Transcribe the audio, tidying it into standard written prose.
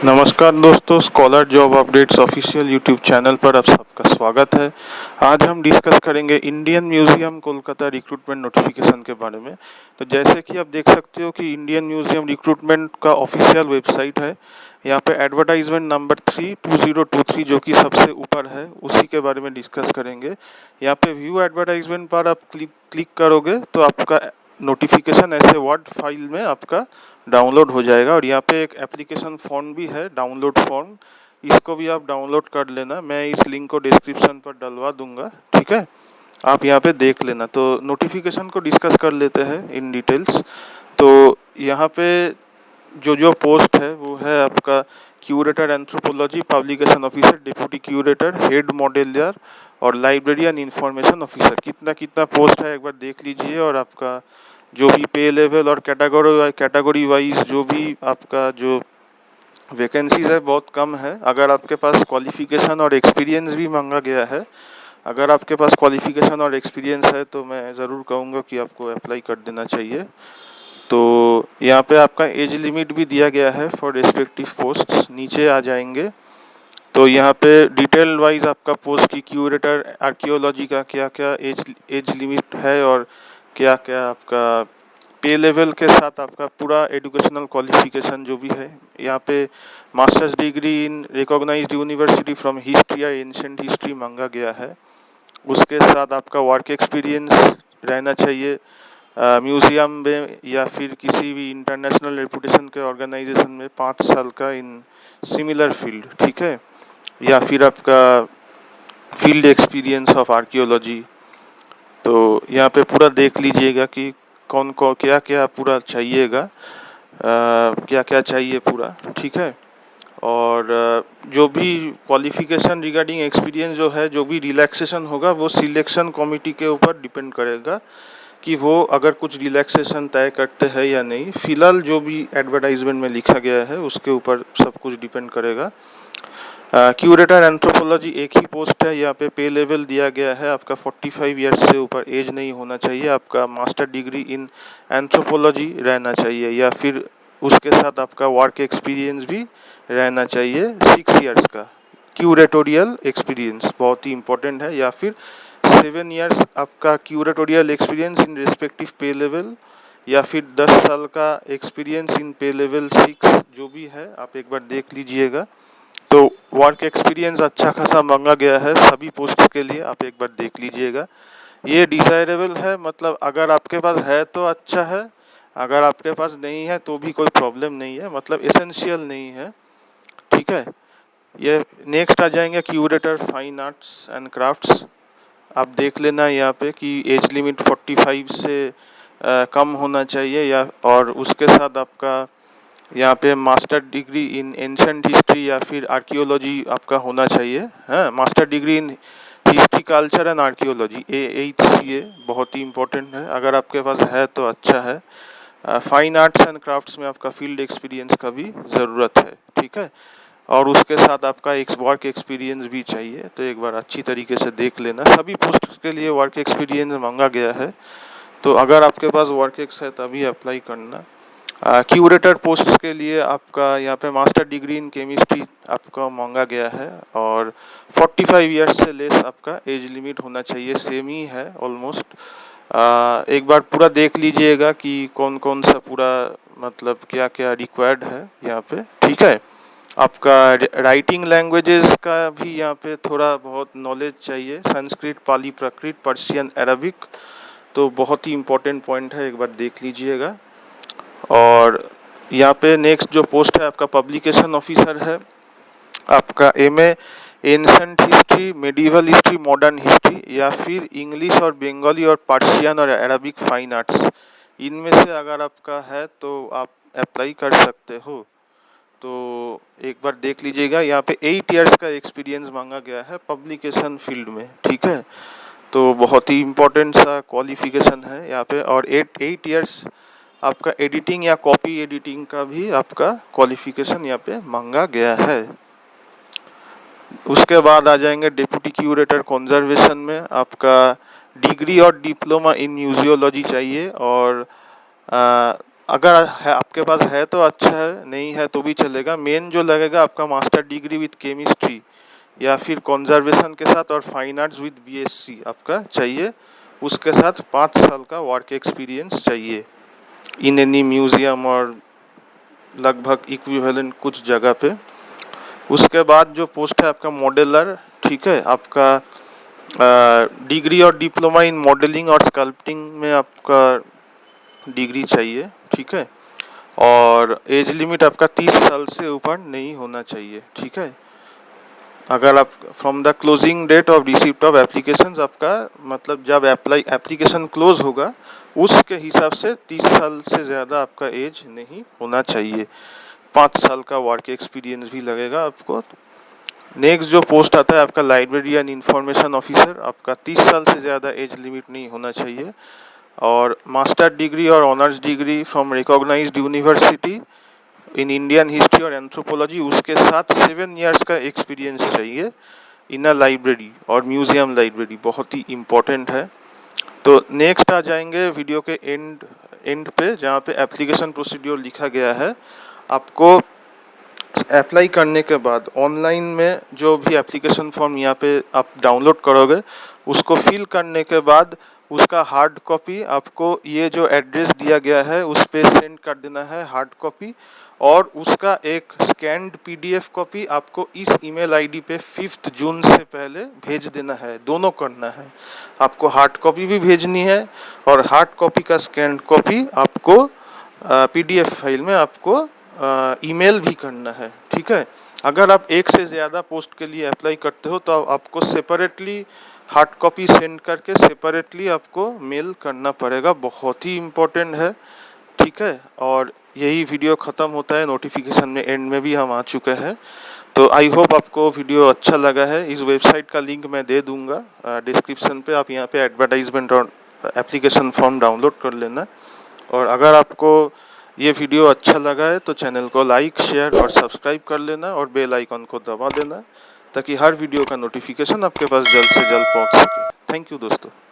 नमस्कार दोस्तों, scholar job updates official YouTube channel पर आप सबका स्वागत है। आज हम डिस्कस करेंगे Indian museum Kolkata recruitment notification के बारे में। तो जैसे कि आप देख सकते हो कि इंडियन म्यूज़ियम रिक्रूटमेंट का ऑफिशियल वेबसाइट है। यहाँ पे एडवर्टाइजमेंट नंबर 32023 जो कि सबसे ऊपर है, उसी के बारे में डिस्कस करेंगे। यहाँ पे व्यू एडवर्टाइजमेंट पर आप क्लिक करोगे तो आपका नोटिफिकेशन ऐसे वर्ड फाइल में आपका डाउनलोड हो जाएगा। और यहाँ पे एक एप्लीकेशन फॉर्म भी है, डाउनलोड फॉर्म, इसको भी आप डाउनलोड कर लेना। मैं इस लिंक को डिस्क्रिप्शन पर डलवा दूंगा, ठीक है। आप यहाँ पे देख लेना। तो नोटिफिकेशन को डिस्कस कर लेते हैं इन डिटेल्स। तो यहाँ पे जो पोस्ट है वो है आपका curator anthropology, publication officer, deputy curator, head modeller और लाइब्रेरियन इंफॉर्मेशन ऑफिसर। कितना कितना पोस्ट है एक बार देख लीजिए। और आपका जो भी पे लेवल और कैटेगरी वाइज जो भी आपका जो वैकेंसीज है बहुत कम है। अगर आपके पास क्वालिफिकेशन और एक्सपीरियंस भी मांगा गया है, अगर आपके पास क्वालिफिकेशन और एक्सपीरियंस है तो मैं ज़रूर कहूँगा कि आपको अप्लाई कर देना चाहिए। तो यहाँ पे आपका एज लिमिट भी दिया गया है फॉर रिस्पेक्टिव पोस्ट्स, नीचे आ जाएंगे। तो यहाँ पे डिटेल वाइज आपका पोस्ट की क्यूरेटर आर्कियोलॉजी का क्या क्या एज लिमिट है और क्या क्या आपका पे लेवल के साथ आपका पूरा एजुकेशनल क्वालिफिकेशन जो भी है। यहाँ पे masters degree in recognised university from history या एंशिएंट हिस्ट्री मांगा गया है। उसके साथ आपका वर्क एक्सपीरियंस रहना चाहिए म्यूज़ियम में या फिर किसी भी इंटरनेशनल रेपुटेशन के ऑर्गेनाइजेशन में 5 साल का इन सिमिलर फील्ड, ठीक है। या फिर आपका फील्ड एक्सपीरियंस ऑफ आर्कियोलॉजी। तो यहाँ पे पूरा देख लीजिएगा कि कौन को क्या क्या पूरा चाहिएगा, क्या क्या चाहिए पूरा, ठीक है। और जो भी क्वालिफिकेशन रिगार्डिंग एक्सपीरियंस जो है, जो भी रिलैक्सेशन होगा वो सिलेक्शन कमेटी के ऊपर डिपेंड करेगा कि वो अगर कुछ रिलैक्सेशन तय करते हैं या नहीं। फिलहाल जो भी एडवर्टाइजमेंट में लिखा गया है उसके ऊपर सब कुछ डिपेंड करेगा। क्यूरेटर एंथ्रोपोलॉजी एक ही पोस्ट है। यहाँ पे लेवल दिया गया है आपका 45 ईयर्स से ऊपर एज नहीं होना चाहिए। आपका मास्टर डिग्री इन एंथ्रोपोलॉजी रहना चाहिए या फिर उसके साथ आपका वर्क एक्सपीरियंस भी रहना चाहिए 6 ईयर्स का। क्यूरेटोरियल एक्सपीरियंस बहुत ही इंपॉर्टेंट है। या फिर 7 ईयर्स आपका क्यूरेटोरियल एक्सपीरियंस इन रिस्पेक्टिव पे लेवल, या फिर 10 साल का एक्सपीरियंस इन पे लेवल 6 जो भी है आप एक बार देख लीजिएगा। तो वर्क एक्सपीरियंस अच्छा खासा मांगा गया है सभी पोस्ट के लिए, आप एक बार देख लीजिएगा। ये डिज़ायरेबल है, मतलब अगर आपके पास है तो अच्छा है, अगर आपके पास नहीं है तो भी कोई प्रॉब्लम नहीं है, मतलब एसेंशियल नहीं है, ठीक है। ये नेक्स्ट आ जाएंगे curator fine arts and crafts. आप देख लेना यहाँ पे कि एज लिमिट 45 से कम होना चाहिए या और उसके साथ आपका यहाँ पे master degree in ancient history या फिर आर्कियोलॉजी आपका होना चाहिए। हाँ, master degree in history culture and archaeology HCA बहुत ही इम्पोर्टेंट है। अगर आपके पास है तो अच्छा है। फाइन आर्ट्स एंड क्राफ्ट्स में आपका फील्ड एक्सपीरियंस का भी ज़रूरत है, ठीक है। और उसके साथ आपका एक वर्क एक्सपीरियंस भी चाहिए। तो एक बार अच्छी तरीके से देख लेना, सभी पोस्ट के लिए वर्क एक्सपीरियंस मांगा गया है। तो अगर आपके पास वर्क एक्स है तभी अप्लाई करना। क्यूरेटर पोस्ट के लिए आपका यहाँ पे मास्टर डिग्री इन केमिस्ट्री आपका मांगा गया है और 45 ईयर्स से लेस आपका एज लिमिट होना चाहिए, सेम ही है ऑलमोस्ट। एक बार पूरा देख लीजिएगा कि कौन कौन सा पूरा मतलब क्या क्या रिक्वायर्ड है यहाँ पे, ठीक है। आपका राइटिंग लैंग्वेजेस का भी यहाँ पे थोड़ा बहुत नॉलेज चाहिए, संस्कृत, पाली, प्राकृत, पर्शियन, अरबिक। तो बहुत ही इम्पोर्टेंट पॉइंट है, एक बार देख लीजिएगा। और यहाँ पे नेक्स्ट जो पोस्ट है आपका पब्लिकेशन ऑफिसर है। आपका MA ancient history, medieval history, modern history या फिर इंग्लिश और बंगाली और पर्शियन और अरबिक फाइन आर्ट्स, इनमें से अगर आपका है तो आप अप्लाई कर सकते हो। तो एक बार देख लीजिएगा, यहाँ पे 8 ईयर्स का एक्सपीरियंस मांगा गया है पब्लिकेशन फील्ड में, ठीक है। तो बहुत ही इम्पोर्टेंट सा क्वालिफिकेशन है यहाँ पे। और 8 ईयर्स आपका एडिटिंग या कॉपी एडिटिंग का भी आपका क्वालिफिकेशन यहाँ पे मांगा गया है। उसके बाद आ जाएंगे डिप्टी क्यूरेटर कंजर्वेशन में। आपका डिग्री और डिप्लोमा इन म्यूजियोलॉजी चाहिए और अगर है आपके पास है तो अच्छा है, नहीं है तो भी चलेगा। मेन जो लगेगा आपका मास्टर डिग्री विद केमिस्ट्री या फिर कंजर्वेशन के साथ और फाइन आर्ट्स विद बीएससी आपका चाहिए। उसके साथ 5 साल का वर्क एक्सपीरियंस चाहिए इन एनी म्यूजियम और लगभग इक्विवेलेंट कुछ जगह पे। उसके बाद जो पोस्ट है आपका मॉडलर, ठीक है, आपका डिग्री और डिप्लोमा इन मॉडलिंग और स्कल्पटिंग में आपका डिग्री चाहिए, ठीक है। और एज लिमिट आपका 30 साल से ऊपर नहीं होना चाहिए, ठीक है। अगर आप from the closing date of receipt of applications, आपका मतलब जब एप्लीकेशन क्लोज होगा उसके हिसाब से 30 साल से ज़्यादा आपका एज नहीं होना चाहिए। 5 साल का वर्क एक्सपीरियंस भी लगेगा आपको। नेक्स्ट जो पोस्ट आता है आपका लाइब्रेरियन इंफॉर्मेशन ऑफिसर, आपका 30 साल से ज़्यादा एज लिमिट नहीं होना चाहिए। और मास्टर डिग्री और honours degree from recognised university in Indian history और एंथ्रोपोलॉजी, उसके साथ 7 इयर्स का एक्सपीरियंस चाहिए इन अ लाइब्रेरी और म्यूजियम लाइब्रेरी, बहुत ही इम्पोर्टेंट है। तो नेक्स्ट आ जाएंगे वीडियो के एंड पे, जहाँ पे एप्लीकेशन प्रोसीड्योर लिखा गया है। आपको अप्लाई करने के बाद ऑनलाइन में जो भी एप्लीकेशन फॉर्म यहाँ पे आप डाउनलोड करोगे, उसको फिल करने के बाद उसका हार्ड कॉपी आपको ये जो एड्रेस दिया गया है उस पर सेंड कर देना है, हार्ड कॉपी। और उसका एक स्कैन्ड पीडीएफ कॉपी आपको इस ईमेल आईडी पे 5 जून से पहले भेज देना है। दोनों करना है, आपको हार्ड कॉपी भी भेजनी है और हार्ड कॉपी का स्कैन्ड कॉपी आपको पीडीएफ फाइल में आपको ईमेल भी करना है, ठीक है। अगर आप एक से ज़्यादा पोस्ट के लिए अप्लाई करते हो तो आपको सेपरेटली हार्ड कॉपी सेंड करके सेपरेटली आपको मेल करना पड़ेगा, बहुत ही इम्पोर्टेंट है, ठीक है। और यही वीडियो ख़त्म होता है, नोटिफिकेशन में एंड में भी हम आ चुके हैं। तो आई होप आपको वीडियो अच्छा लगा है। इस वेबसाइट का लिंक मैं दे दूंगा डिस्क्रिप्शन पे, आप यहाँ पे एडवर्टाइजमेंट और एप्लीकेशन फॉर्म डाउनलोड कर लेना। और अगर आपको ये वीडियो अच्छा लगा है तो चैनल को लाइक, शेयर और सब्सक्राइब कर लेना और बेल आइकन को दबा देना, ताकि हर वीडियो का नोटिफिकेशन आपके पास जल्द से जल्द पहुंच सके। थैंक यू दोस्तों।